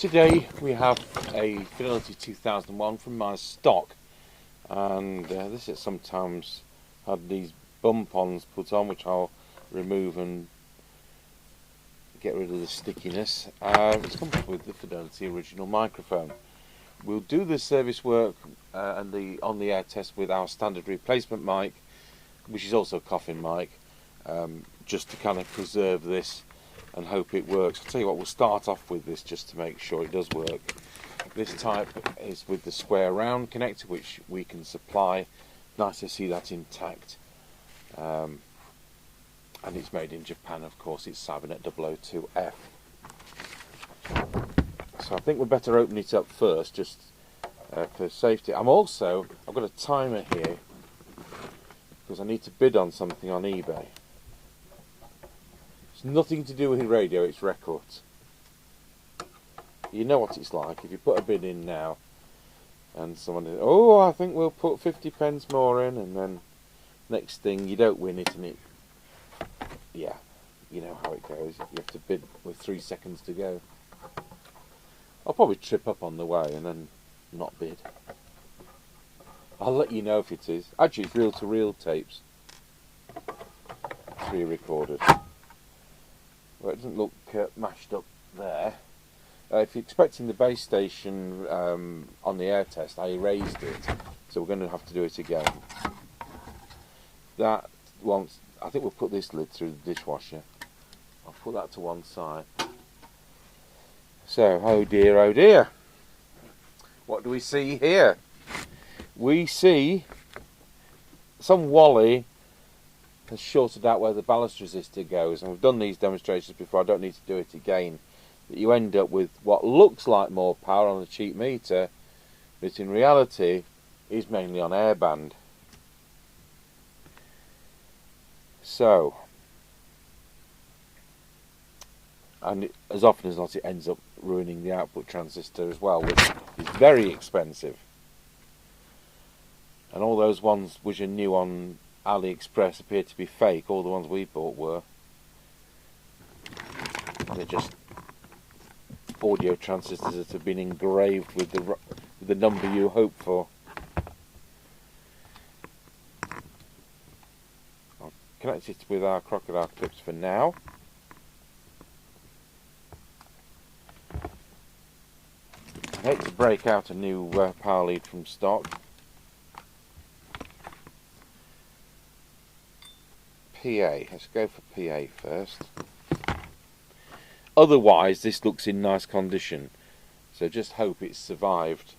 Today we have a Fidelity 2001 from my stock, and this has sometimes had these bump-ons put on, which I'll remove and get rid of the stickiness. It's come with the Fidelity original microphone. We'll do the service work and the on-the-air test with our standard replacement mic, which is also a coffin mic, just to kind of preserve this and hope it works. I'll tell you what, we'll start off with this just to make sure it does work. This type is with the square round connector, which we can supply. Nice to see that intact. And it's made in Japan, of course. It's Cybernet 002F. So I think we'd better open it up first, just for safety. I've got a timer here because I need to bid on something on eBay. It's nothing to do with radio, it's records. You know what it's like if you put a bid in now and someone says, oh, I think we'll put 50 pence more in, and then next thing you don't win it, and it, yeah, you know how it goes. You have to bid with 3 seconds to go. I'll probably trip up on the way and then not bid. I'll let you know if it is. Actually, it's reel-to-reel tapes. 3 recorded. Well, it doesn't look mashed up there. If you're expecting the base station on the air test, I erased it, so we're going to have to do it again. That once, I think we'll put this lid through the dishwasher. I'll put that to one side. So, oh dear, what do we see here? We see some Wally has shorted out where the ballast resistor goes, and we've done these demonstrations before, I don't need to do it again. That you end up with what looks like more power on a cheap meter, but in reality is mainly on airband. So, and as often as not it ends up ruining the output transistor as well, which is very expensive. And all those ones which are new on AliExpress appear to be fake. All the ones we bought were. They're just audio transistors that have been engraved with the number you hope for. I'll connect it with our crocodile clips for now. I hate to break out a new power lead from stock. PA, let's go for PA first. Otherwise this looks in nice condition, so just hope it's survived.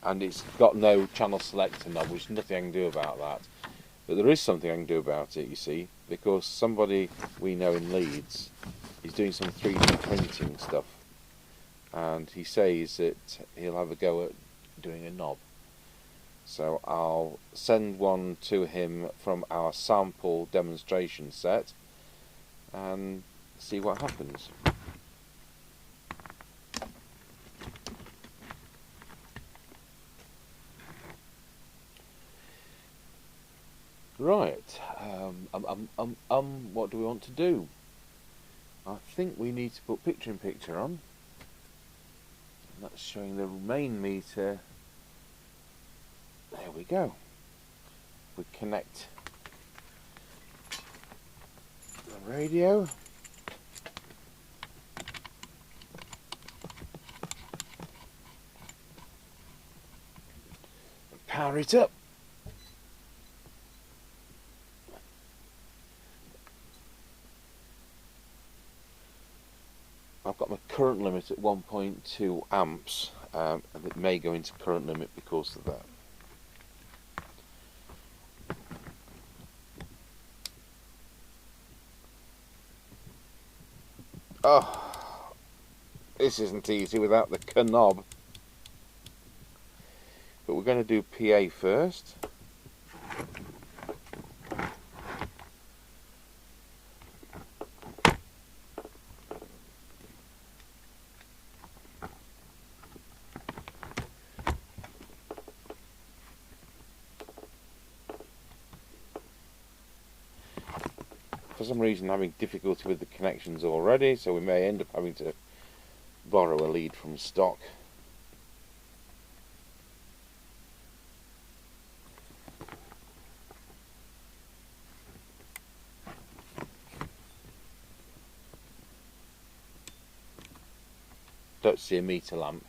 And it's got no channel selector knob, which nothing I can do about that. But there is something I can do about it, you see, because somebody we know in Leeds is doing some 3D printing stuff, and he says that he'll have a go at doing a knob. So I'll send one to him from our sample demonstration set and see what happens. Right, what do we want to do? I think we need to put picture-in-picture on. And that's showing the main meter. There we go. We connect the radio. Power it up. I've got my current limit at 1.2 amps, and it may go into current limit because of that. Oh, this isn't easy without the knob. But we're going to do PA first. For some reason I'm having difficulty with the connections already, so we may end up having to borrow a lead from stock. Don't see a meter lamp.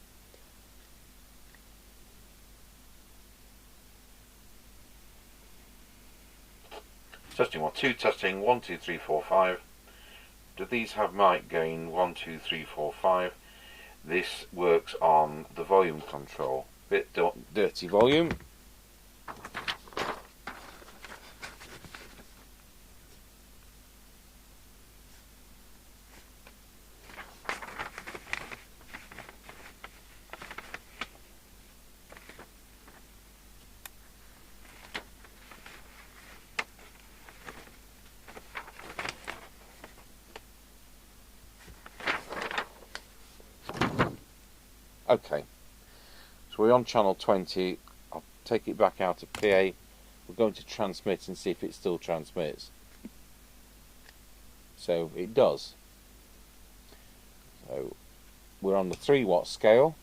Testing 1, 2, testing 1, 2, 3, 4, 5. Do these have mic gain 1, 2, 3, 4, 5? This works on the volume control. Bit dirty volume. Okay, so we're on channel 20. I'll take it back out of PA. We're going to transmit and see if it still transmits. So it does. So we're on the 3 watt scale,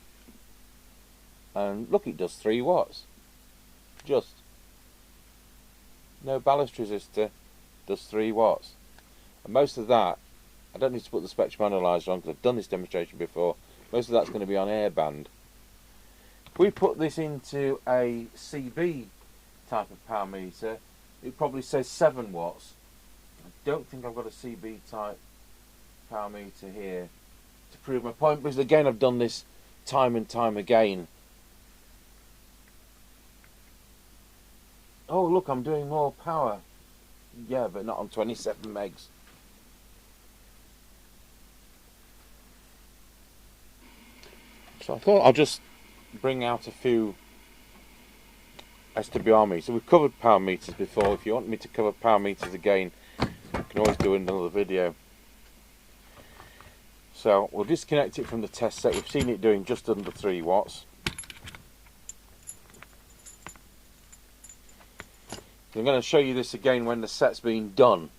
and look, it does 3 watts. Just no ballast resistor, does 3 watts. And most of that, I don't need to put the spectrum analyzer on because I've done this demonstration before. Most of that's going to be on airband. If we put this into a CB type of power meter, it probably says 7 watts. I don't think I've got a CB type power meter here to prove my point, because again I've done this time and time again. Oh look, I'm doing more power. Yeah, but not on 27 megs. So I thought I'll just bring out a few SWR meters. We've covered power meters before. If you want me to cover power meters again, I can always do another video. So we'll disconnect it from the test set. We've seen it doing just under 3 watts. I'm going to show you this again when the set's been done.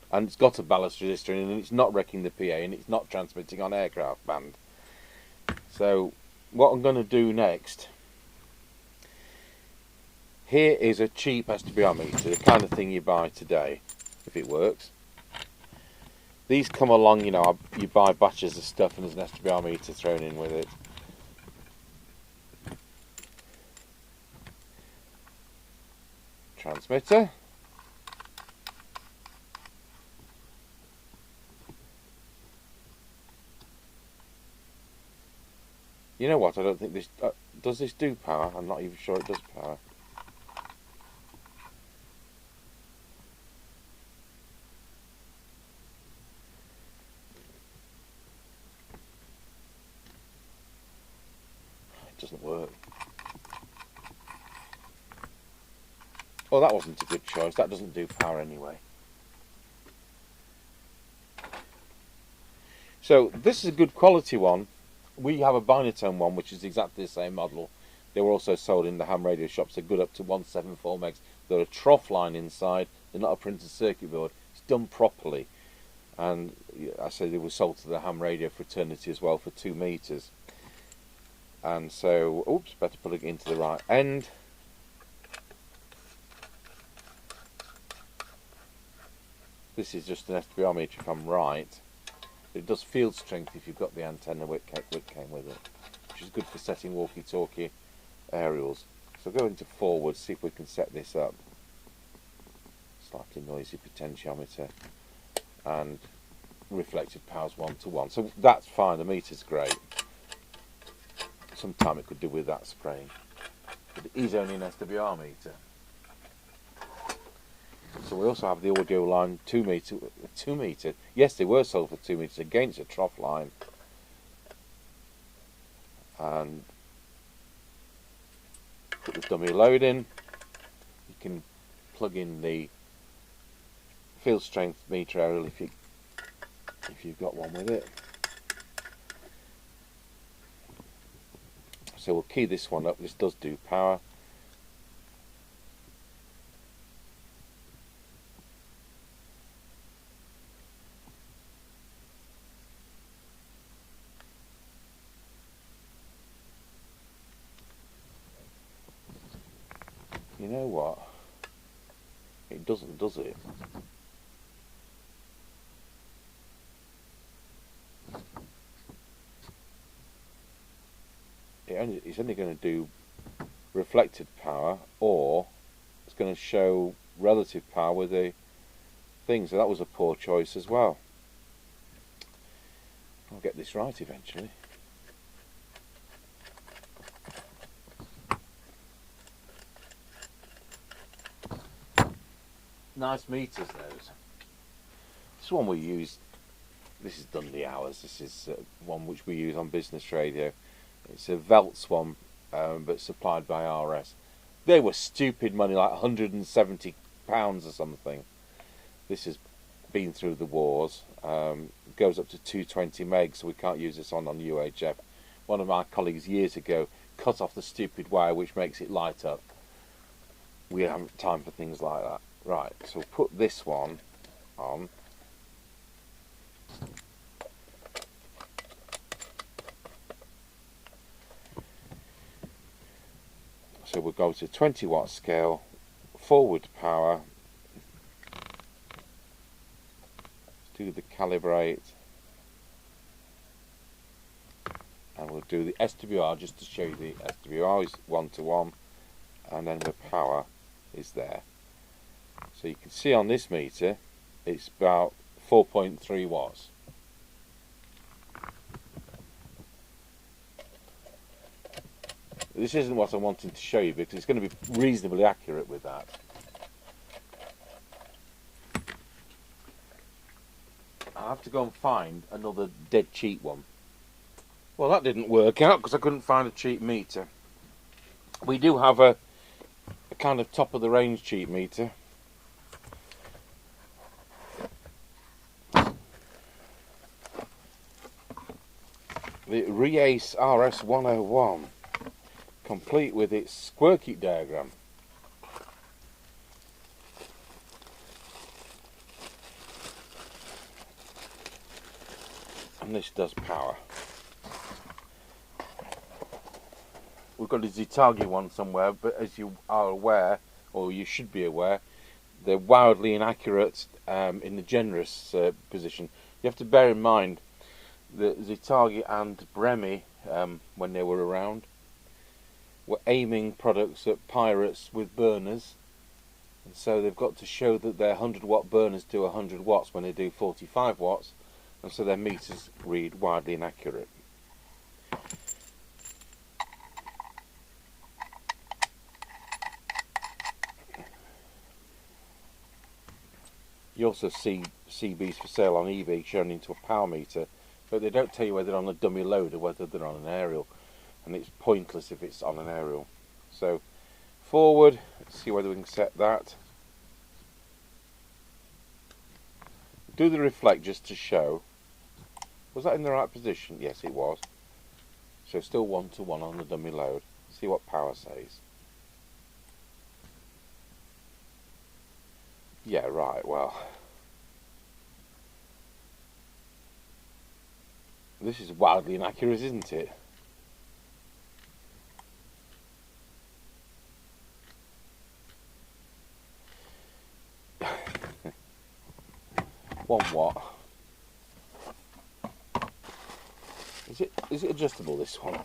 And it's got a ballast resistor in it, and it's not wrecking the PA, and it's not transmitting on aircraft band. So what I'm going to do next, here is a cheap SWR meter, the kind of thing you buy today, if it works. These come along, you know, you buy batches of stuff and there's an SWR meter thrown in with it. Transmitter. You know what, I don't think this... does this do power? I'm not even sure it does power. It doesn't work. Oh, that wasn't a good choice. That doesn't do power anyway. So, this is a good quality one. We have a binatone one which is exactly the same model. They were also sold in the ham radio shops. They're good up to 174 megs. They're a trough line inside. They're not a printed circuit board. It's done properly. And I say they were sold to the ham radio fraternity as well for 2 meters. And so, oops, better put it into the right end. This is just an SWR meter if I'm right. It does field strength if you've got the antenna which came with it, which is good for setting walkie-talkie aerials. So go into forward, see if we can set this up. Slightly noisy potentiometer, and reflected power's 1 to 1. So that's fine, the meter's great. Sometime it could do with that spraying. But it is only an SWR meter. So we also have the audio line 2 meter. Yes, they were sold for 2 meters. Again, it's a trough line. And put the dummy load in. You can plug in the field strength meter aerial if you've got one with it. So we'll key this one up. This does do power. You know what? It doesn't, does it? It's only going to do reflected power, or it's going to show relative power with the thing. So that was a poor choice as well. I'll get this right eventually. Nice meters, those. This one we use. This is Dundee Hours. This is one which we use on business radio. It's a Veltz one, but supplied by RS. They were stupid money, like £170 or something. This has been through the wars. Goes up to 220 meg, so we can't use this on UHF. One of my colleagues years ago cut off the stupid wire which makes it light up. We haven't time for things like that. Right, so we'll put this one on. So we'll go to 20 watt scale, forward power, do the calibrate, and we'll do the SWR just to show you the SWR is 1 to 1, and then the power is there. So you can see on this meter it's about 4.3 watts. This isn't what I'm wanting to show you because it's going to be reasonably accurate with that. I have to go and find another dead cheap one. Well, that didn't work out because I couldn't find a cheap meter. We do have a kind of top of the range cheap meter. The Reace RS101, complete with its square keep diagram. And this does power. We've got a Zetagi one somewhere, but as you are aware, or you should be aware, they're wildly inaccurate in the generous position. You have to bear in mind that Zetagi and Bremi, when they were around, were aiming products at pirates with burners, and so they've got to show that their 100 watt burners do 100 watts when they do 45 watts, and so their meters read wildly inaccurate. You also see CBs for sale on eBay shown into a power meter, but they don't tell you whether they're on a dummy load or whether they're on an aerial, and it's pointless if it's on an aerial. So forward, let's see whether we can set that. Do the reflect just to show. Was that in the right position? Yes, it was. So still 1 to 1 on the dummy load. See what power says. Yeah, right, well, this is wildly inaccurate, isn't it? One watt. Is it adjustable, this one?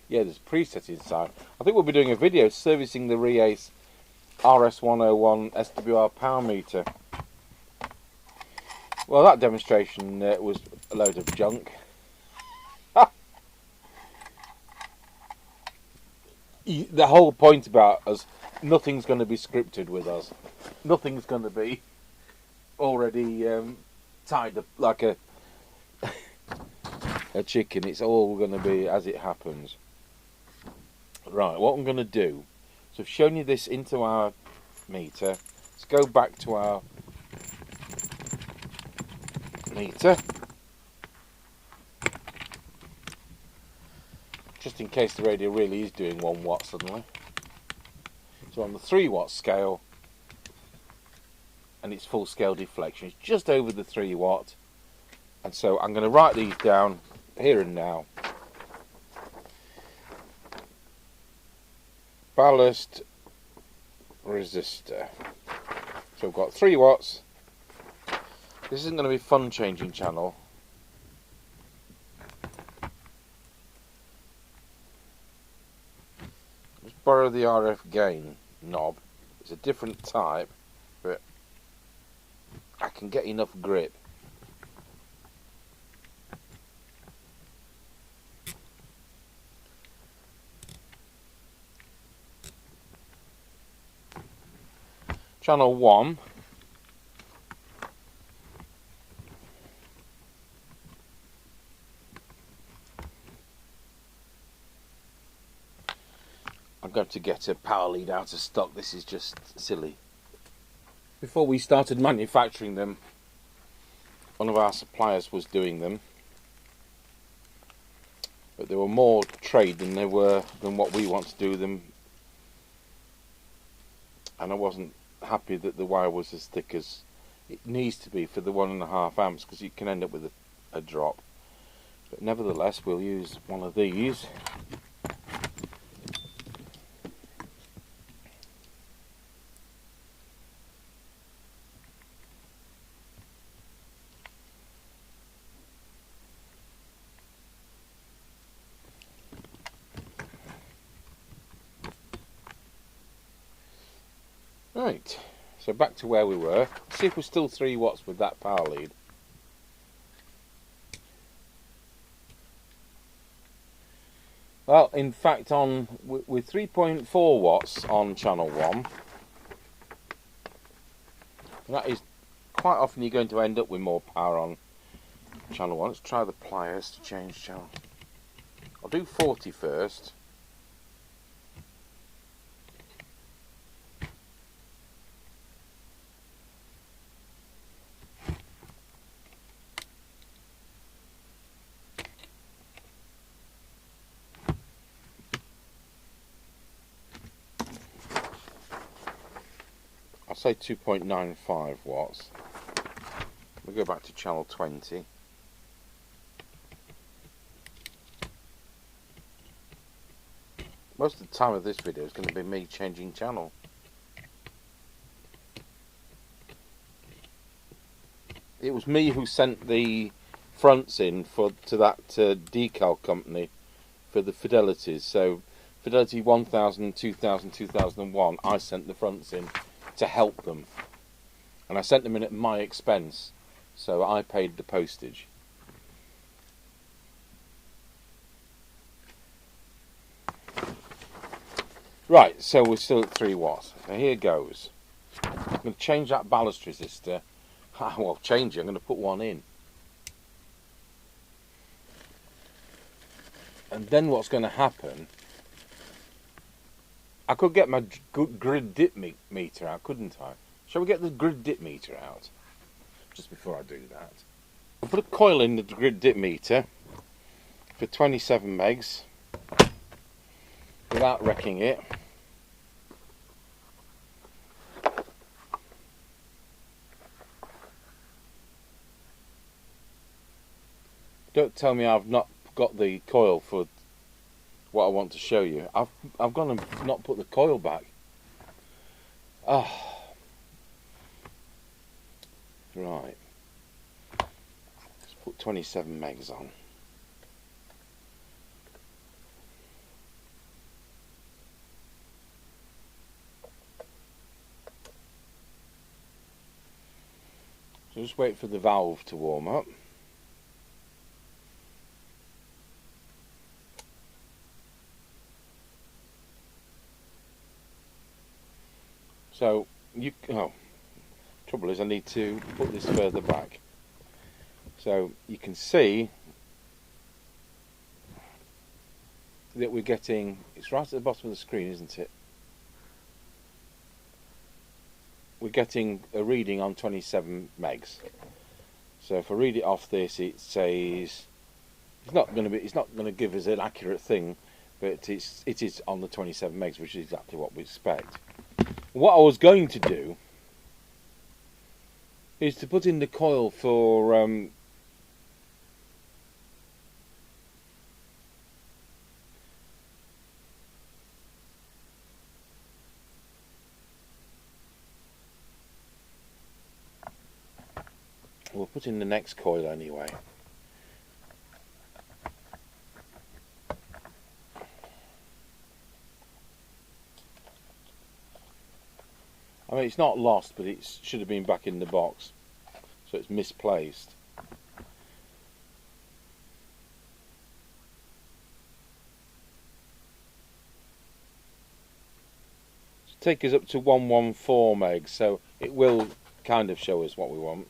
Yeah, there's a preset inside. I think we'll be doing a video servicing the Reace RS101 SWR power meter. Well, that demonstration was a load of junk. The whole point about us, nothing's going to be scripted with us. Nothing's going to be already tied up like a chicken. It's all going to be as it happens. Right, what I'm going to do, so I've shown you this into our meter. Let's go back to our meter, just in case the radio really is doing 1 watt suddenly. So on the 3 watt scale, and it's full scale deflection, it's just over the 3 watt, and so I'm going to write these down here and now. ballast resistor. So we've got 3 watts. This isn't going to be fun changing channel. Just borrow the RF gain knob. It's a different type, but I can get enough grip. Channel 1. I'm going to get a power lead out of stock. This is just silly. Before we started manufacturing them, one of our suppliers was doing them, but they were more trade than what we want to do them, and I wasn't happy that the wire was as thick as it needs to be for the 1.5 amps, because you can end up with a drop. But nevertheless, we'll use one of these. Right, so back to where we were. See if we're still 3 watts with that power lead. Well, in fact, with 3.4 watts on channel 1, that is quite often you're going to end up with more power on channel 1. Let's try the pliers to change channel. I'll do 40 first. I'll say 2.95 watts. We'll go back to channel 20. Most of the time of this video is going to be me changing channel. It was me who sent the fronts in to that decal company for the Fidelities. So Fidelity 1000, 2000, 2001, I sent the fronts in to help them, and I sent them in at my expense, so I paid the postage. Right, so we're still at 3 watts. So here goes. I'm going to change that ballast resistor. Well, change it. I'm going to put one in, and then what's going to happen, I could get my grid dip meter out, couldn't I? Shall we get the grid dip meter out? Just before I do that, I'll put a coil in the grid dip meter for 27 megs without wrecking it. Don't tell me I've not got the coil for what I want to show you. I've gone and not put the coil back. Ah, right. Let's put 27 megs on. So just wait for the valve to warm up. So trouble is I need to put this further back. So you can see that we're getting, it's right at the bottom of the screen, isn't it? We're getting a reading on 27 megs. So if I read it off this, it says it's not going to give us an accurate thing, but it is on the 27 megs, which is exactly what we expect. What I was going to do is to put in the coil for We'll put in the next coil anyway. I mean, it's not lost, but it should have been back in the box, so it's misplaced. Take us up to 114 megs, so it will kind of show us what we want.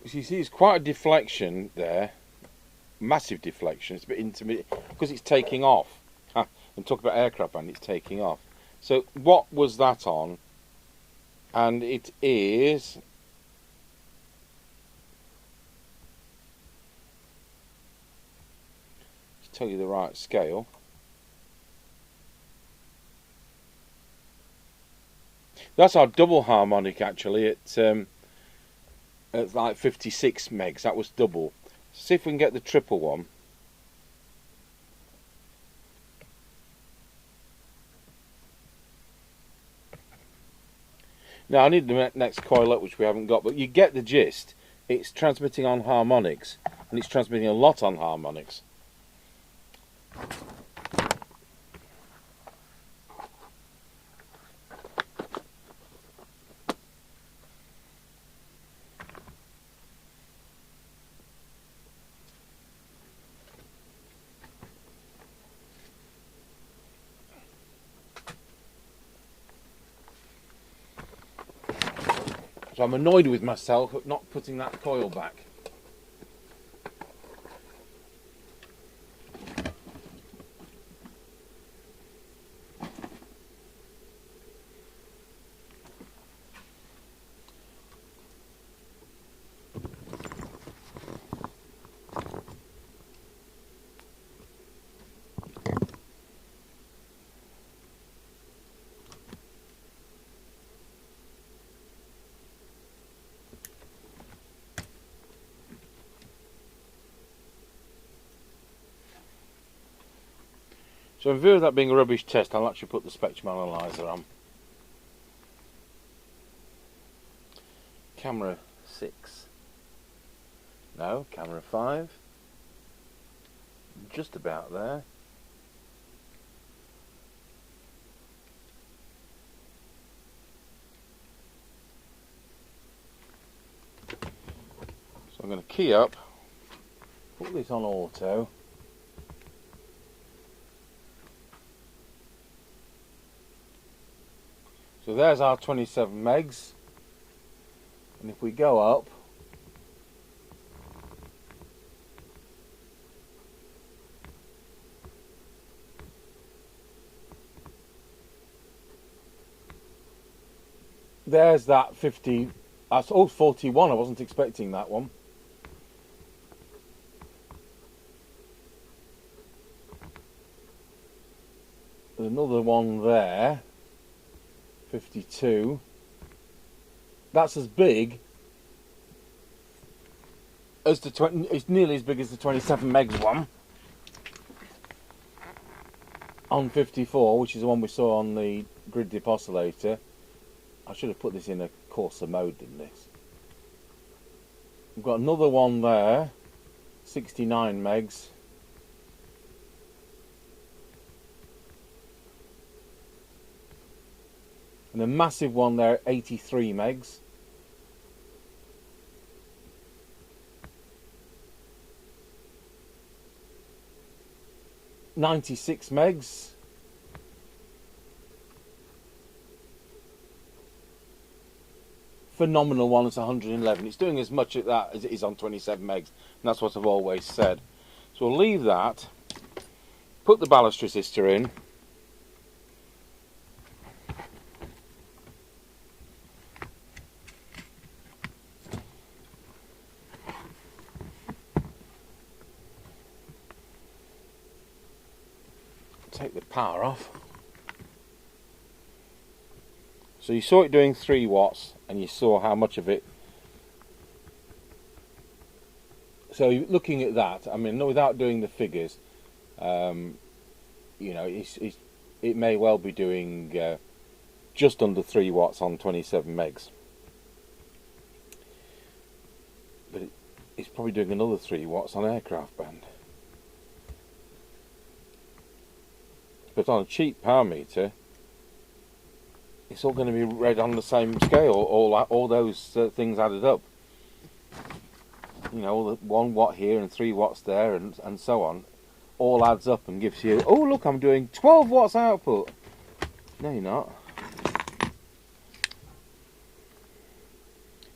As you see, it's quite a deflection there, massive deflection. It's a bit intermediate because it's taking off. And talk about aircraft and it's taking off. So what was that on? And it is to tell you the right scale. That's our double harmonic actually. It's like 56 megs. That was double. See if we can get the triple one. Now I need the next coil up, which we haven't got, but you get the gist. It's transmitting on harmonics, and it's transmitting a lot on harmonics. So I'm annoyed with myself at not putting that coil back. So in view of that being a rubbish test, I'll actually put the spectrum analyzer on. Camera 6. No, camera 5. Just about there. So I'm going to key up, put this on auto. So there's our 27 megs, and if we go up, there's that 50, that's 41, I wasn't expecting that one. There's another one there. 52. That's as big as the 20. It's nearly as big as the 27 megs one on 54, which is the one we saw on the grid dip oscillator. I should have put this in a coarser mode than this. We've got another one there, 69 megs. And a massive one there, 83 megs. $96 megs. Phenomenal one, it's 111. It's doing as much at that as it is on 27 megs. And that's what I've always said. So we'll leave that. put the ballast resistor in. Take the power off. So you saw it doing 3 watts and you saw how much of it. So looking at that, I mean, without doing the figures, you know, it may well be doing just under 3 watts on 27 megs. But it's probably doing another 3 watts on aircraft band. But on a cheap power meter, it's all going to be read on the same scale. All those things added up. You know, all the 1 watt here and 3 watts there, and so on, all adds up and gives you. Oh, look, I'm doing 12 watts output. No, you're not.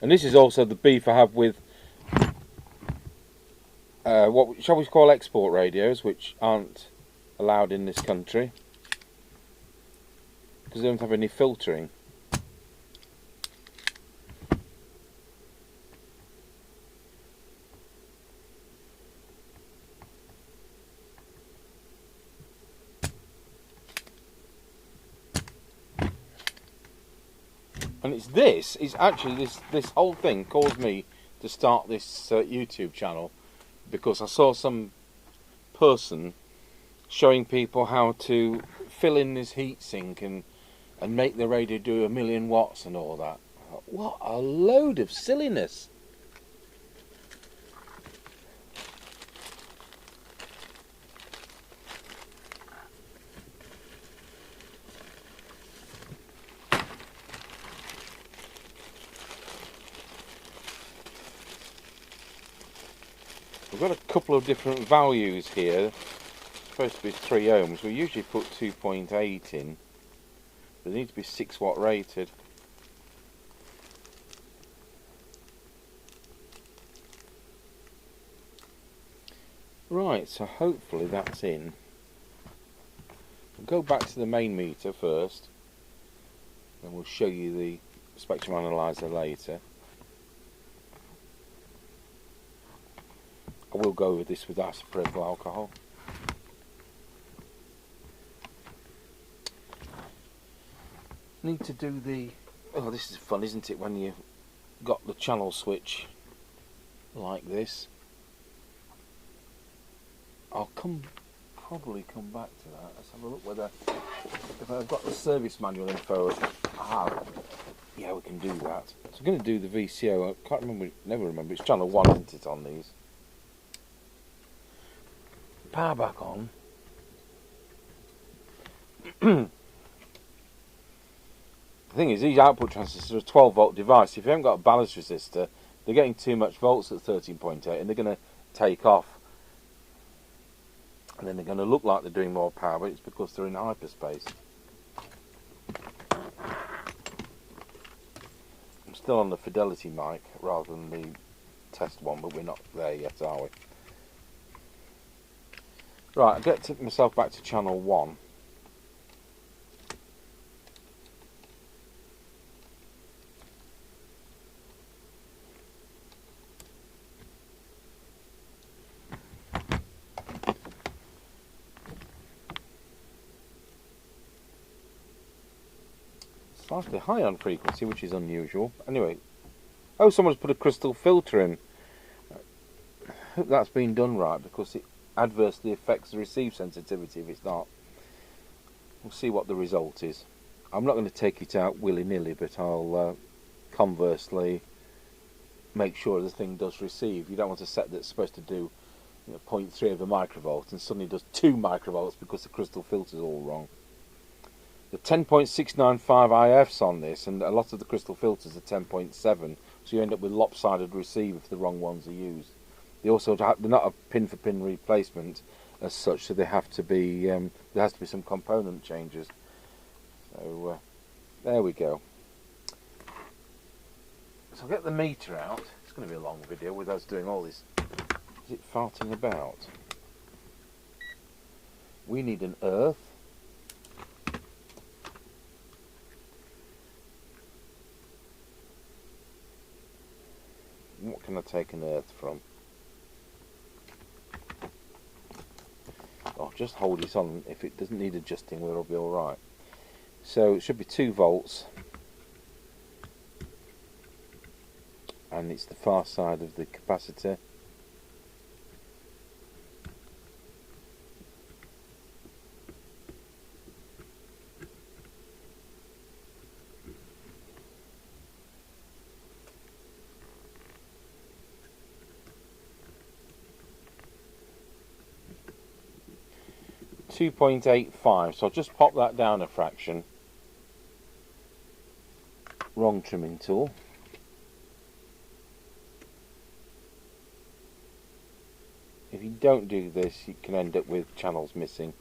And this is also the beef I have with what shall we call export radios, which aren't allowed in this country because they don't have any filtering. And it's actually this whole thing caused me to start this YouTube channel, because I saw some person showing people how to fill in this heatsink and make the radio do 1,000,000 watts and all that. What a load of silliness. We've got a couple of different values here. It's supposed to be 3 ohms. We usually put 2.8 in. They need to be 6 watt rated. Right, so hopefully that's in. We'll go back to the main meter first, and we'll show you the spectrum analyzer later. I will go over this with isopropyl alcohol. Need to do the... Oh, this is fun, isn't it, when you've got the channel switch like this. I'll probably come back to that. Let's have a look whether, if I've got the service manual info. Yeah, we can do that. So I'm going to do the VCO. I can't remember, never remember. It's channel 1, isn't it, on these? Power back on. The thing is, these output transistors are a 12 volt device. If you haven't got a ballast resistor, they're getting too much volts at 13.8 and they're going to take off. And then they're going to look like they're doing more power, but it's because they're in hyperspace. I'm still on the Fidelity mic rather than the test one, but we're not there yet, are we? Right, I'll get myself back to channel 1. Slightly high on frequency, which is unusual. Anyway, oh, someone's put a crystal filter in. I hope that's been done right, because it adversely affects the receive sensitivity if it's not. We'll see what the result is. I'm not going to take it out willy-nilly, but I'll conversely make sure the thing does receive. You don't want a set that's supposed to do 0.3 of a microvolt and suddenly does 2 microvolts because the crystal filter is all wrong. The 10.695 IFs on this, and a lot of the crystal filters are 10.7, so you end up with lopsided receive if the wrong ones are used. They also they're not a pin-for-pin replacement as such, so they have to be there has to be some component changes. So there we go. So I'll get the meter out. It's going to be a long video with us doing all this. Is it farting about? we need an earth. What can I take an earth from? Oh, just hold it on. If it doesn't need adjusting, we'll be alright. So it should be 2 volts. And it's the far side of the capacitor. .85, so I'll just pop that down a fraction. Wrong trimming tool. If you don't do this, you can end up with channels missing.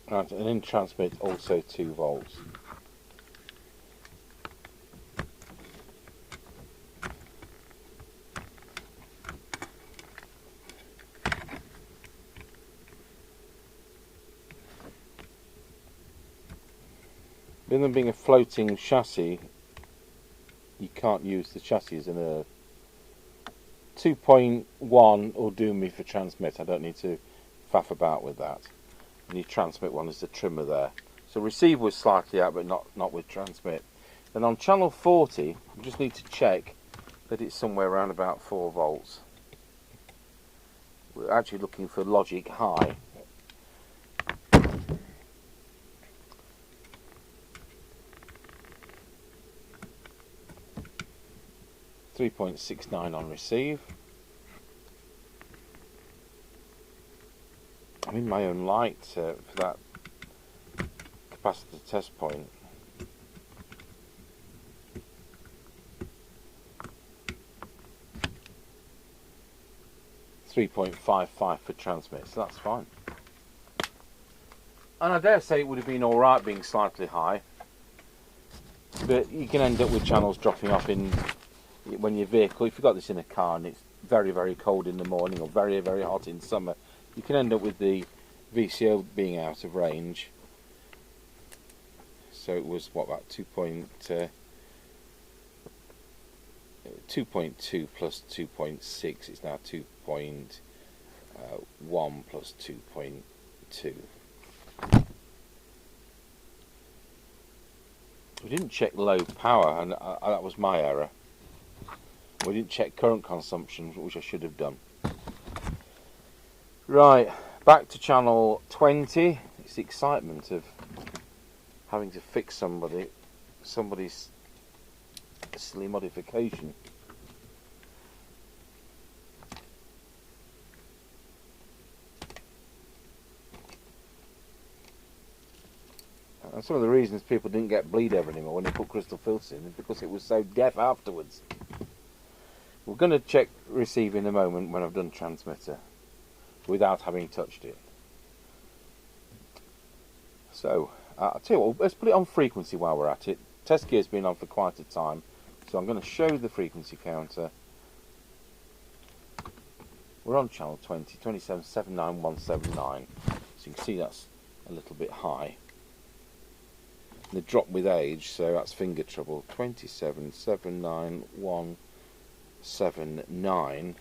Right, and in transmit also 2 volts. With them being a floating chassis, you can't use the chassis as an earth. 2.1 will do me for transmit. I don't need to faff about with that. And your transmit one is the trimmer there. So receive was slightly out, but not with transmit. Then on channel 40, you just need to check that it's somewhere around about 4 volts. We're actually looking for logic high. .69 on receive. I'm in my own light for that capacitor test point. .55 for transmit, so that's fine. And I dare say it would have been alright being slightly high, but you can end up with channels dropping off in when your vehicle, if you've got this in a car and it's very, very cold in the morning or very, very hot in summer, you can end up with the VCO being out of range. So it was what, about 2.2 plus 2.6. It's now 2.1 plus 2.2. We didn't check low power, and that was my error. We didn't check current consumption, which I should have done. Right, back to channel 20. It's the excitement of having to fix somebody's silly modification. And some of the reasons people didn't get bleed ever anymore when they put crystal filters in is because it was so deaf afterwards. We're going to check receive in a moment when I've done transmitter without having touched it. So, I'll tell you what, let's put it on frequency while we're at it. Test gear's been on for quite a time, so I'm going to show the frequency counter. We're on channel 20, 2779179, so you can see that's a little bit high. The drop with age, so that's finger trouble. 2779179.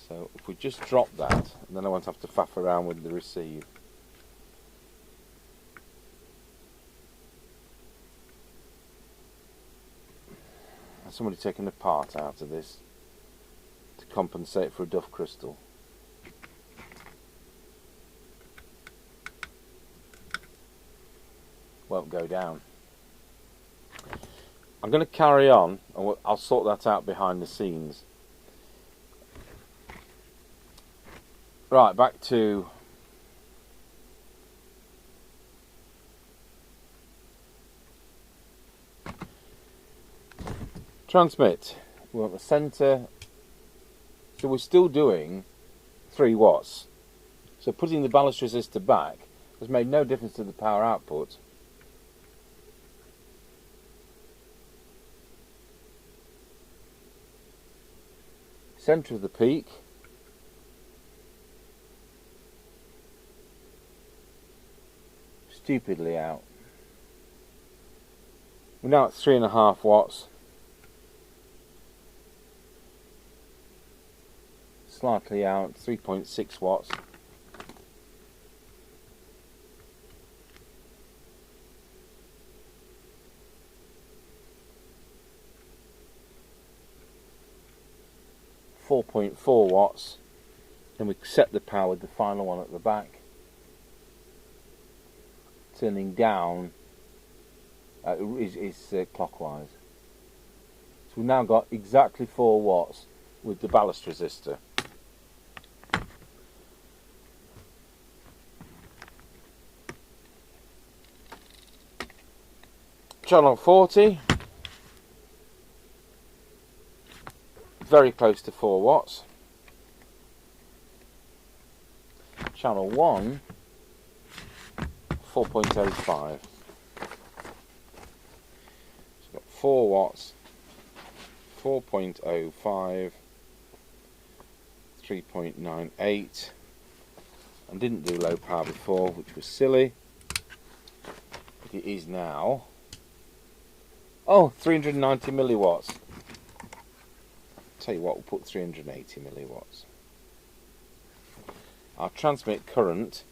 So if we just drop that, and then I won't have to faff around with the receive. Somebody taking a part out of this to compensate for a duff crystal. Won't go down. I'm going to carry on, and I'll sort that out behind the scenes. Right, back to transmit. We want the centre, so we're still doing 3 watts. So putting the ballast resistor back has made no difference to the power output. Centre of the peak. Stupidly out. We're now at 3.5 watts. Slightly out, 3.6 watts. .4 watts. Then we set the power with the final one at the back. Turning down is clockwise. So we've now got exactly 4 watts with the ballast resistor. Channel 40, very close to 4 watts. Channel 1, 4.05. So we've got 4 watts, 4.05, 3.98, and didn't do low power before, which was silly, but it is now. Oh, 390 milliwatts. Tell you what, we'll put 380 milliwatts. Our transmit current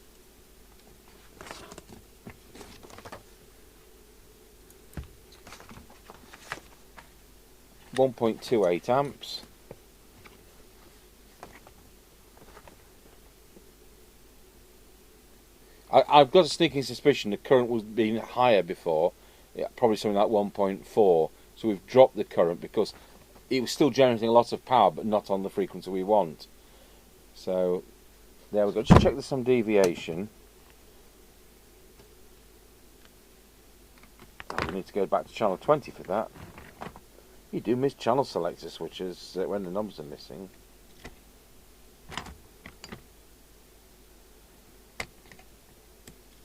(1.28 amps). I've got a sneaking suspicion the current was being higher before. Yeah, probably something like 1.4, so we've dropped the current because it was still generating a lot of power but not on the frequency we want. So there we go. Just check there's some deviation. We need to go back to channel 20 for that. You do miss channel selector switches when the knobs are missing.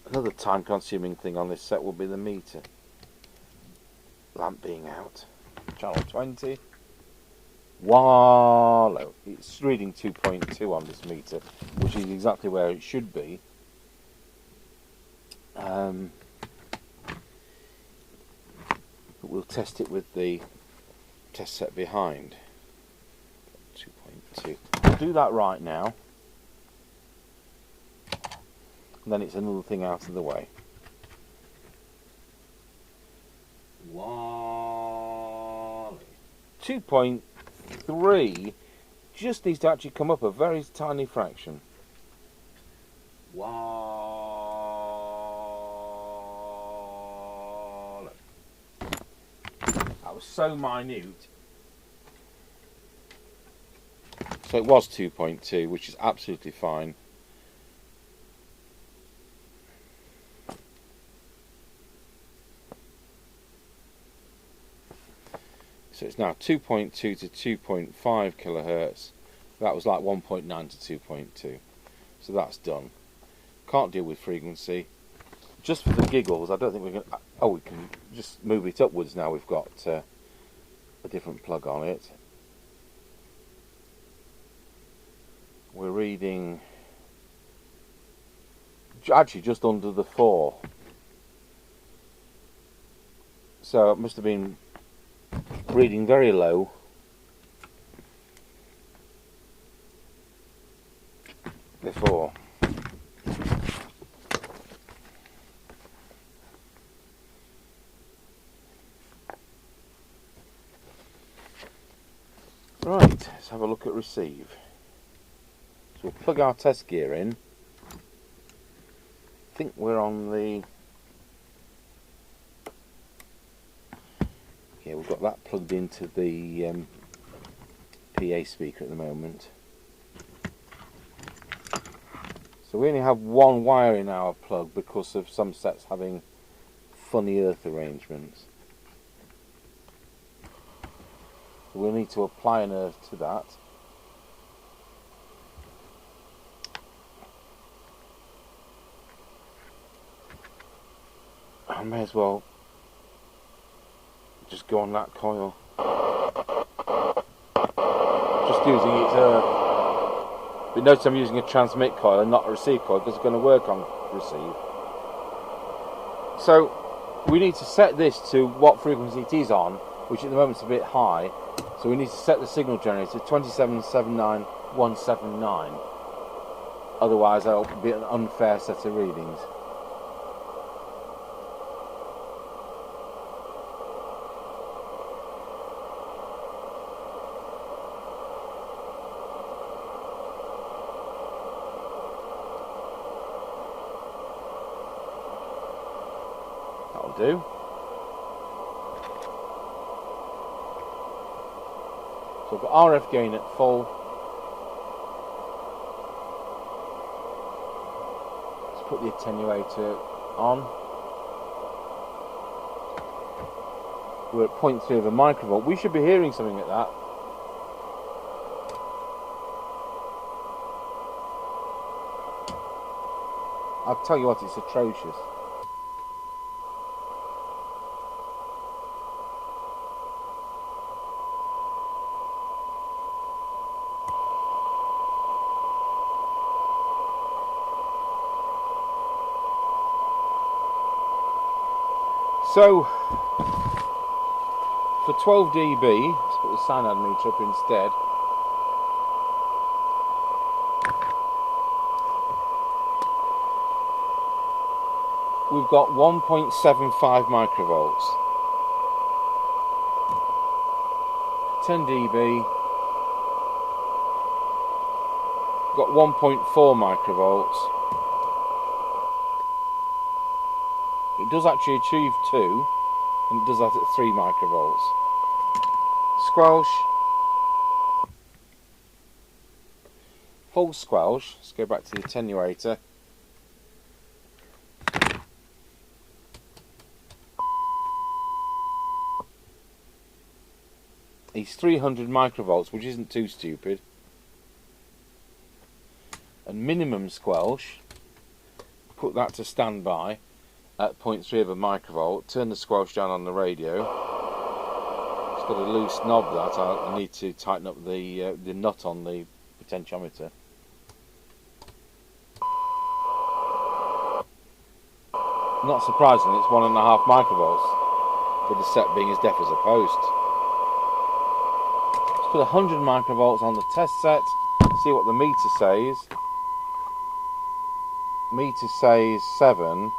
Another time consuming thing on this set will be the meter. Lamp being out. Channel 20. Wallow. It's reading 2.2 on this meter, which is exactly where it should be. But we'll test it with the test set behind. 2.2. I'll do that right now. And then it's another thing out of the way. 2.3 just needs to actually come up a very tiny fraction. That was so minute. So it was 2.2, which is absolutely fine. So it's now 2.2 to 2.5 kilohertz. That was like 1.9 to 2.2. So that's done. Can't deal with frequency. Just for the giggles, I don't think we can. Oh, we can just move it upwards now. We've got a different plug on it. We're reading actually just under the 4. So it must have been reading very low. Before. Right, let's have a look at receive. So we'll plug our test gear in. I think we're on the... Yeah, got that plugged into the PA speaker at the moment. So we only have one wire in our plug because of some sets having funny earth arrangements. So we'll need to apply an earth to that. I may as well just go on that coil. Just using its earth. But notice I'm using a transmit coil and not a receive coil because it's going to work on receive. So we need to set this to what frequency it is on, which at the moment is a bit high. So we need to set the signal generator to 2779179. Otherwise that'll be an unfair set of readings. That'll do. So I've got RF gain at full. Let's put the attenuator on. We're at 0.3 of a microvolt. We should be hearing something at that. I'll tell you what, it's atrocious. So, for 12 dB, let's put the SINAD meter up instead. We've got 1.75 microvolts. 10 dB, got 1.4 microvolts. It does actually achieve 2, and it does that at 3 microvolts. Squelch. Full squelch. Let's go back to the attenuator. It's 300 microvolts, which isn't too stupid. And minimum squelch, put that to standby at 0.3 of a microvolt. Turn the squelch down on the radio. It's got a loose knob that I need to tighten up the nut on the potentiometer. Not surprisingly, it's 1.5 microvolts, with the set being as deaf as a post. Let's put 100 microvolts on the test set, see what the meter says. Meter says 7.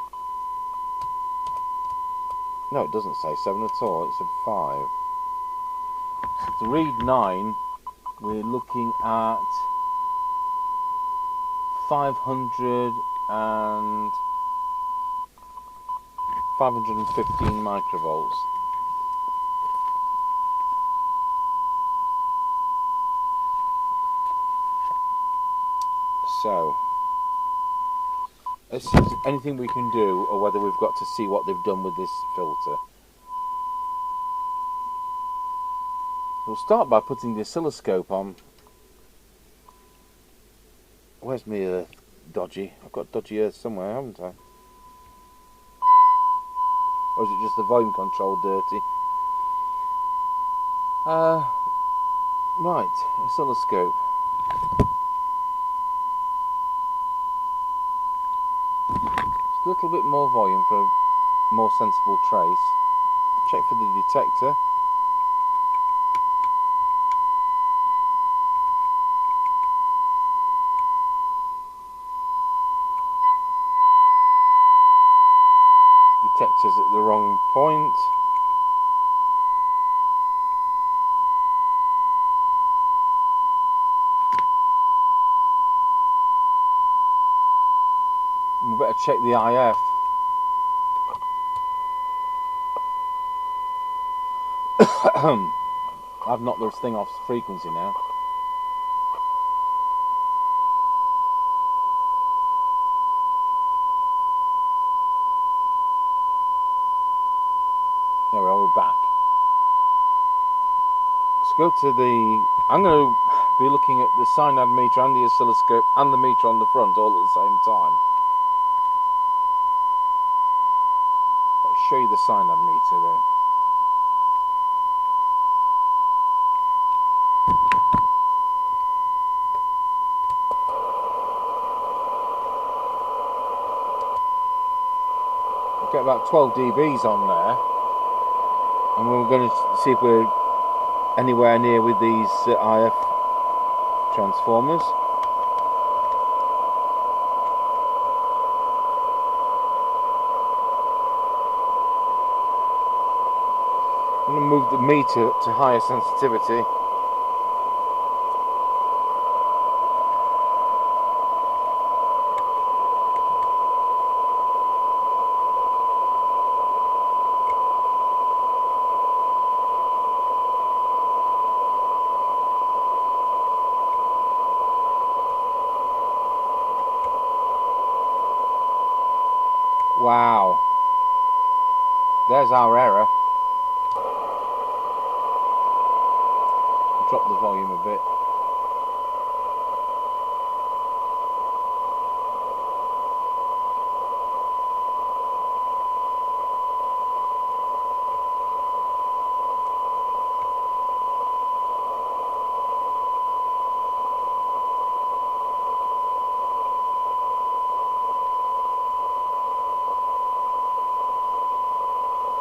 No, it doesn't say 7 at all, it said 5. To read 9, we're looking at 515 microvolts. So, let's see if there's anything we can do, or whether we've got to see what they've done with this filter. We'll start by putting the oscilloscope on. Where's my earth? Dodgy. I've got dodgy earth somewhere, haven't I? Or is it just the volume control dirty? Right, oscilloscope. Just a little bit more volume for a more sensible trace. Check for the detector. Detector's at the wrong point. We better check the IF. I've knocked this thing off frequency now. There we are, we're back. Let's go to the... I'm going to be looking at the SINAD meter and the oscilloscope and the meter on the front all at the same time. I'll show you the SINAD meter there. We'll get about 12 dBs on there, and we're going to see if we're anywhere near with these IF transformers. I'm going to move the meter to higher sensitivity. Wow, there's our error. Drop the volume a bit.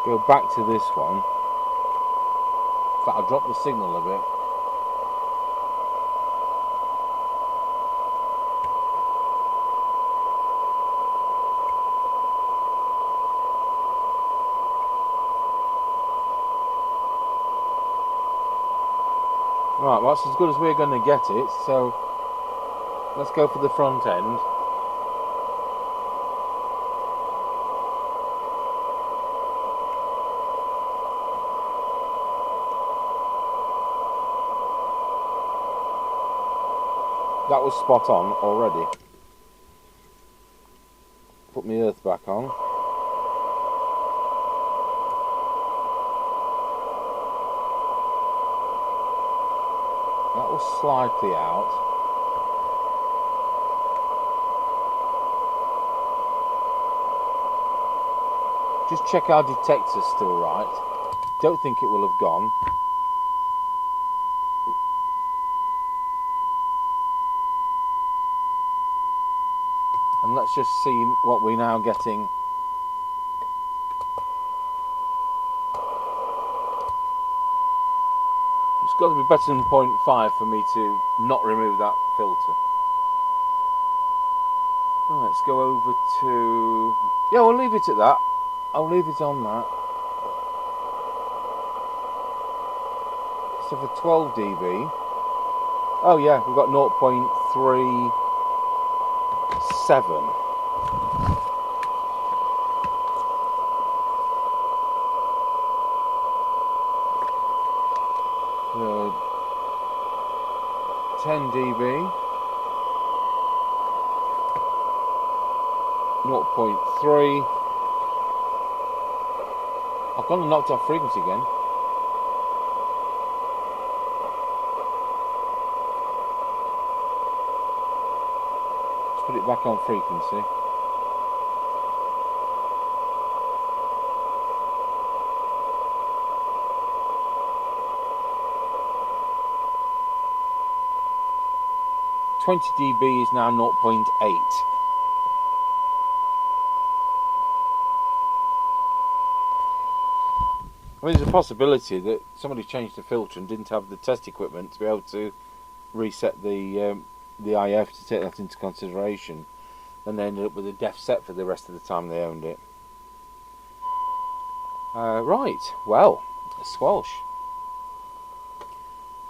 Go back to this one. In fact, I'll drop the signal a bit. Right, well, that's as good as we're going to get it, so let's go for the front end. That was spot on already. Put my earth back on. That was slightly out. Just check our detector's still right. Don't think it will have gone. And let's just see what we're now getting. It's got to be better than 0.5 for me to not remove that filter. Right, let's go over to... Yeah, we'll leave it at that. I'll leave it on that. So for 12 dB... Oh yeah, we've got 0.37. Uh, 10 dB, 0.3. I've gone and knocked off frequency again. Let's put it back on frequency. dB is now 0.8. I mean, there's a possibility that somebody changed the filter and didn't have the test equipment to be able to reset the IF to take that into consideration, and they ended up with a deaf set for the rest of the time they owned it. Right, well, a squelch.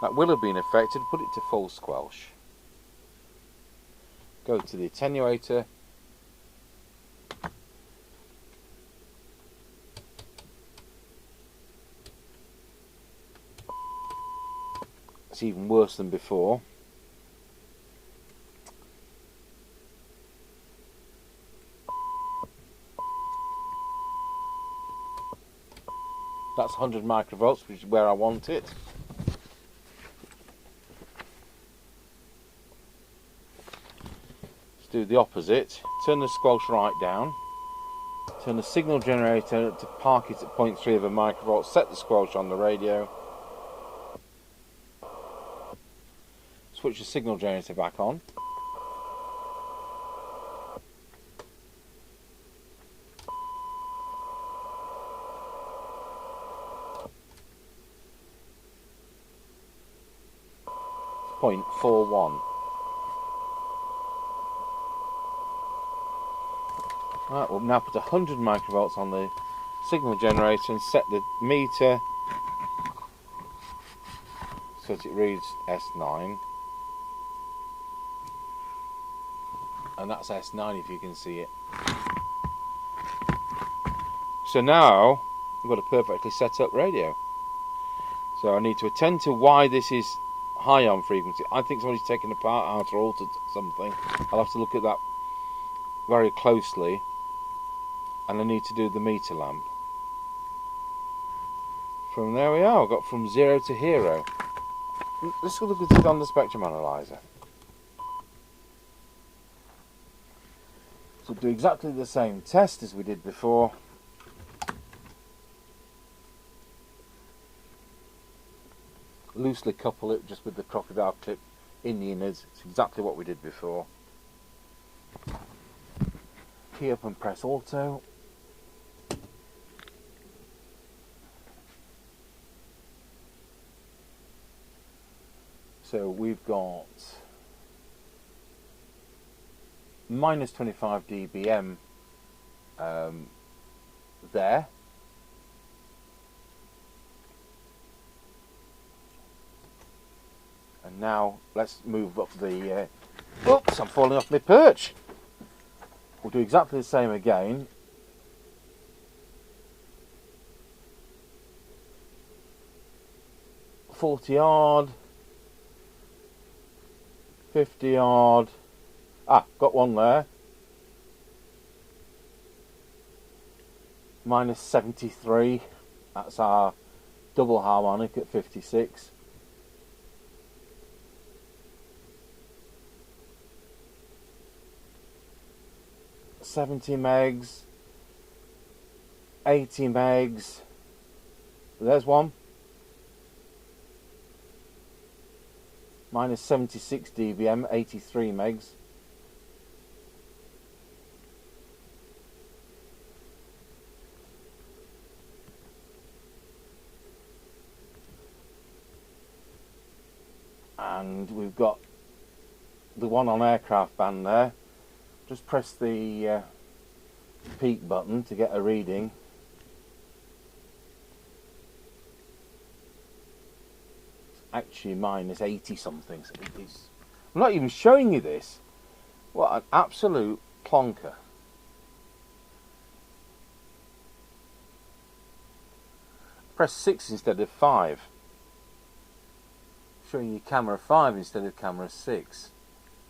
That will have been affected. Put it to full squelch. Go to the attenuator. that's even worse than before. That's 100 microvolts, which is where I want it. Let's do the opposite. Turn the squelch right down. Turn the signal generator to park it at 0.3 of a microvolt. Set the squelch on the radio. Switch the signal generator back on. .41. Right, we'll now put 100 microvolts on the signal generator and set the meter so that it reads S9. And that's S9 if you can see it. So now we've got a perfectly set up radio. So I need to attend to why this is high on frequency. I think somebody's taken apart out or altered something. I'll have to look at that very closely, and I need to do the meter lamp. From there we are, I've got from 0 to hero. Let's look at it on the spectrum analyzer. So do exactly the same test as we did before. Loosely couple it just with the crocodile clip in the innards. It's exactly what we did before. Key up and press auto. So we've got minus 25 dBm there. And now let's move up the... oops, I'm falling off my perch. We'll do exactly the same again. $40 yard, 50 yard. Ah, got one there. Minus 73. That's our double harmonic at 56. $70 megs, 80 megs. There's one. Minus 76 dBm, 83 megs. And we've got the one on aircraft band there. Just press the peak button to get a reading. It's actually minus 80 something. So I'm not even showing you this. What an absolute plonker. Press 6 instead of 5. Showing you camera 5 instead of camera 6.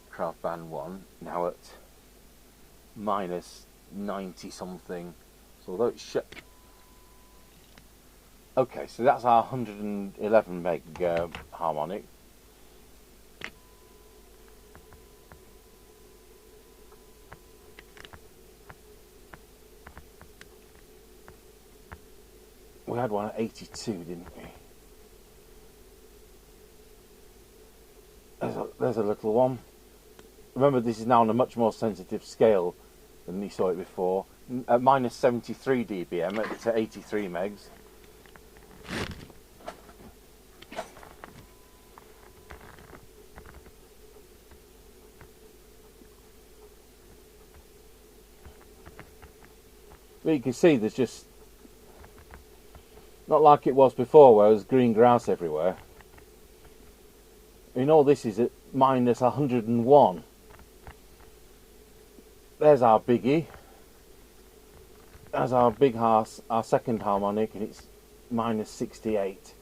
Craft band 1 now at minus 90 something. So although it's okay, so that's our 111 meg harmonic. We had one at 82, didn't we? There's a little one. Remember, this is now on a much more sensitive scale than we saw it before. At minus 73 dBm at 83 megs. But you can see there's just not like it was before where there's green grass everywhere. I mean, all this is at minus 101. There's our biggie. There's our big our second harmonic, and it's minus 68.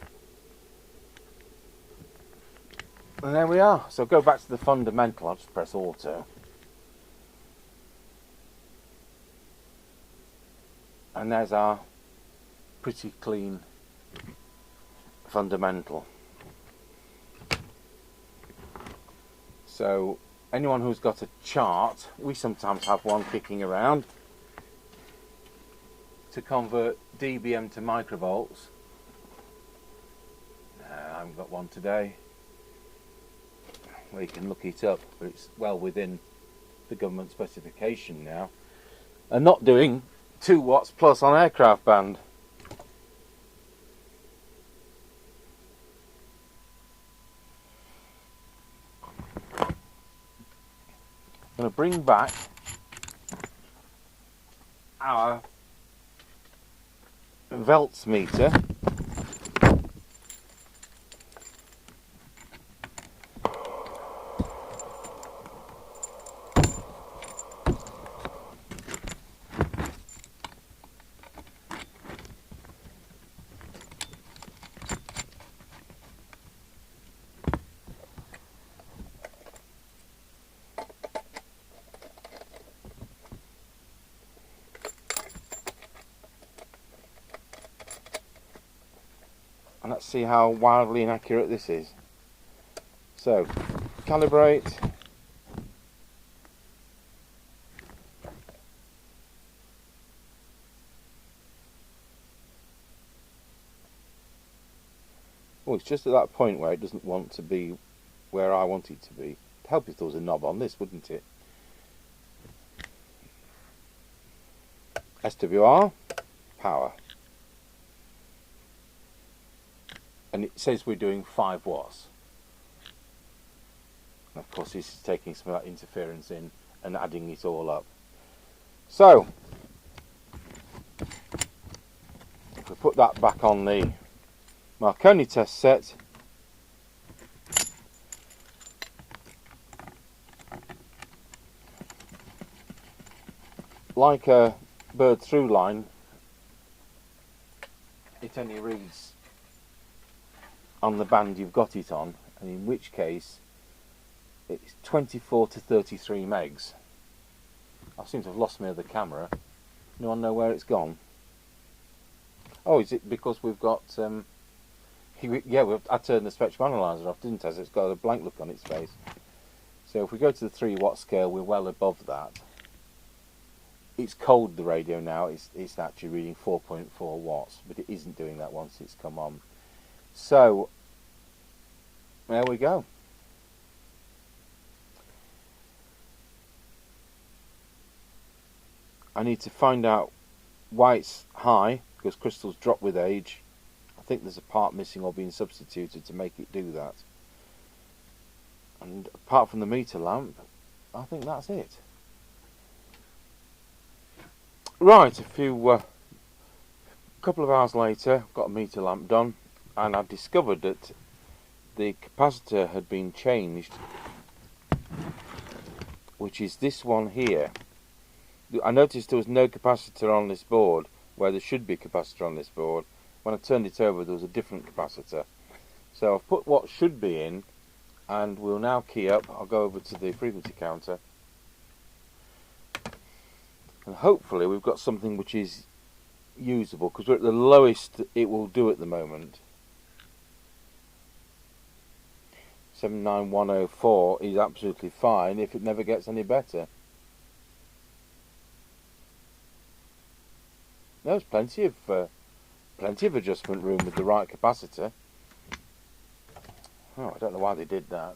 And there we are. So go back to the fundamental. I'll just press auto. And there's our pretty clean fundamental. So anyone who's got a chart, we sometimes have one kicking around to convert dBm to microvolts. I haven't got one today. Well, you can look it up, but it's well within the government specification now. And not doing 2 watts plus on aircraft band. I'm going to bring back our Velts meter. And let's see how wildly inaccurate this is. So, calibrate. Oh, it's just at that point where it doesn't want to be where I want it to be. It'd help if there was a knob on this, wouldn't it? SWR, power. And it says we're doing 5 watts. And of course this is taking some of that interference in and adding it all up. So, if we put that back on the Marconi test set, like a bird through line, it only reads on the band you've got it on, and in which case it's 24 to 33 megs. I seem to have lost my other camera. Anyone know where it's gone? Oh, is it because we've got I turned the spectrum analyzer off, didn't I? So it's got a blank look on its face. So if we go to the 3 watt scale, we're well above that. It's cold, the radio now. It's actually reading 4.4 watts, but it isn't doing that once it's come on. So, there we go. I need to find out why it's high, because crystals drop with age. I think there's a part missing or being substituted to make it do that. And apart from the meter lamp, I think that's it. Right, a couple of hours later, I've got a meter lamp done, and I discovered that the capacitor had been changed, which is this one here. I noticed there was no capacitor on this board where there should be a capacitor on this board. When I turned it over, there was a different capacitor. So I've put what should be in, and we'll now key up. I'll go over to the frequency counter, and hopefully we've got something which is usable, because we're at the lowest it will do at the moment. 79104 is absolutely fine if it never gets any better. There's plenty of adjustment room with the right capacitor. Oh, I don't know why they did that.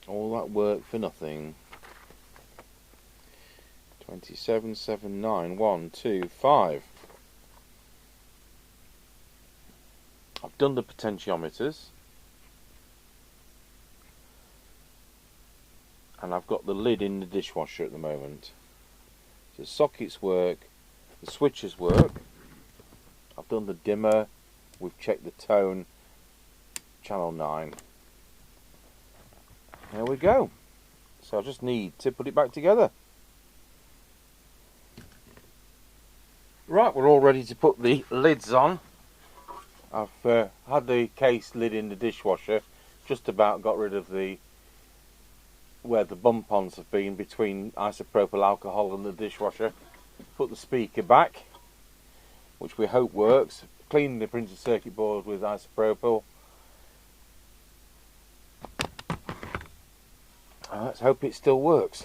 All that work for nothing. 2779125. I've done the potentiometers, and I've got the lid in the dishwasher at the moment. So the sockets work, the switches work. I've done the dimmer, we've checked the tone, channel 9. There we go. So I just need to put it back together. Right, we're all ready to put the lids on. I've had the case lid in the dishwasher, just about got rid of where the bump-ons have been between isopropyl alcohol and the dishwasher. Put the speaker back, which we hope works. Clean the printed circuit board with isopropyl. Let's hope it still works.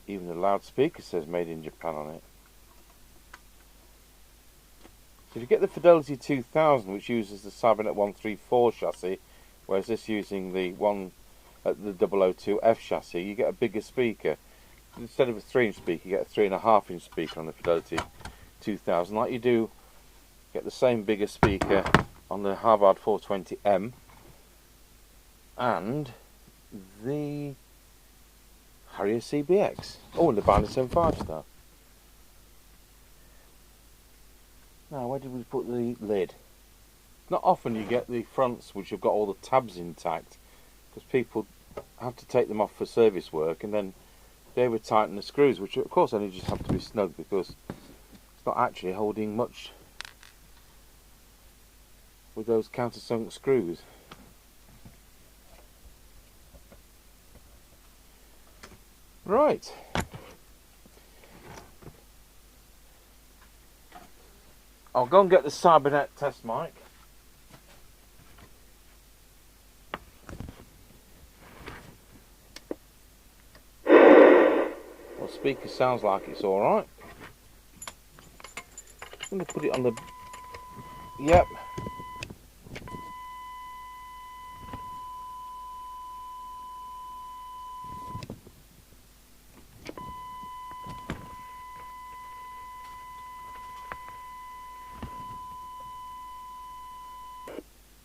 Even the loudspeaker says made in Japan on it. So if you get the Fidelity 2000, which uses the Cybernet 134 chassis, whereas this using the 002F chassis, you get a bigger speaker. Instead of a 3-inch speaker, you get a 3.5-inch speaker on the Fidelity 2000. Like you do, get the same bigger speaker on the Harvard 420M and the Harrier CBX. Oh, and the ballast 5-star. Now, where did we put the lid? Not often you get the fronts which have got all the tabs intact, because people have to take them off for service work, and then they would tighten the screws, which of course only just have to be snug because it's not actually holding much with those countersunk screws. Right. I'll go and get the Cybernet test mic. Well, speaker sounds like it's alright. I'm going to put it on the... Yep.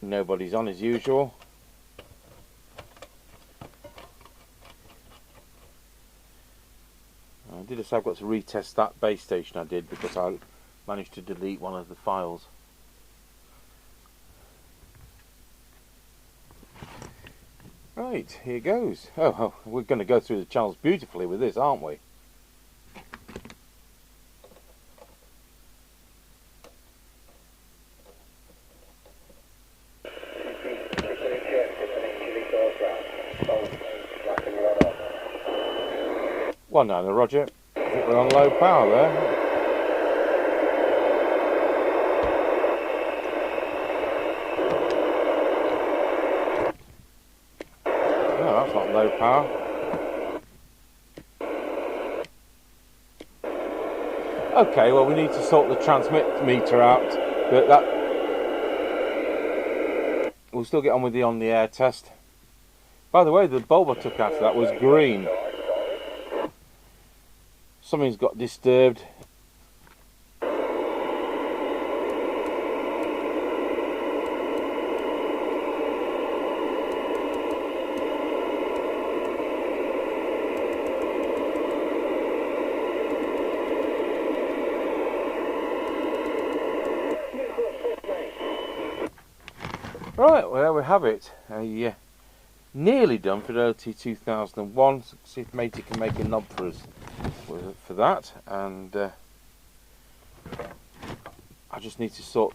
Nobody's on as usual. I did say I've got to retest that base station I did because I managed to delete one of the files. Right, here goes. Oh, we're going to go through the channels beautifully with this, aren't we? Well, no, Roger. I think we're on low power there. No, that's not low power. Okay, well, we need to sort the transmit meter out, but that we'll still get on with the on-the-air test. By the way, the bulb I took out of that was green. Something's got disturbed. Right, well, there we have it. Nearly done Fidelity 2001. See if Matey can make a knob for us for that, and I just need to sort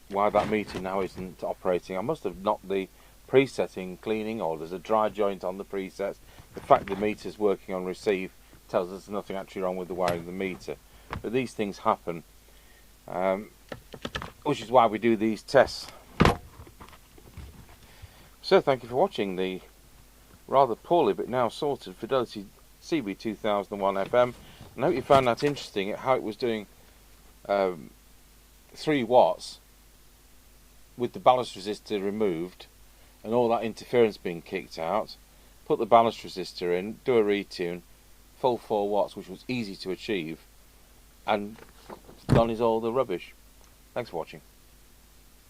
why that meter now isn't operating. I must have knocked the preset in cleaning, or there's a dry joint on the presets. The fact the meter's working on receive tells us there's nothing actually wrong with the wiring of the meter, but these things happen, which is why we do these tests. So thank you for watching the rather poorly but now sorted Fidelity CB2001FM, and I hope you found that interesting, how it was doing 3 watts with the ballast resistor removed and all that interference being kicked out. Put the ballast resistor in, do a retune, full 4 watts, which was easy to achieve, and done is all the rubbish. Thanks for watching.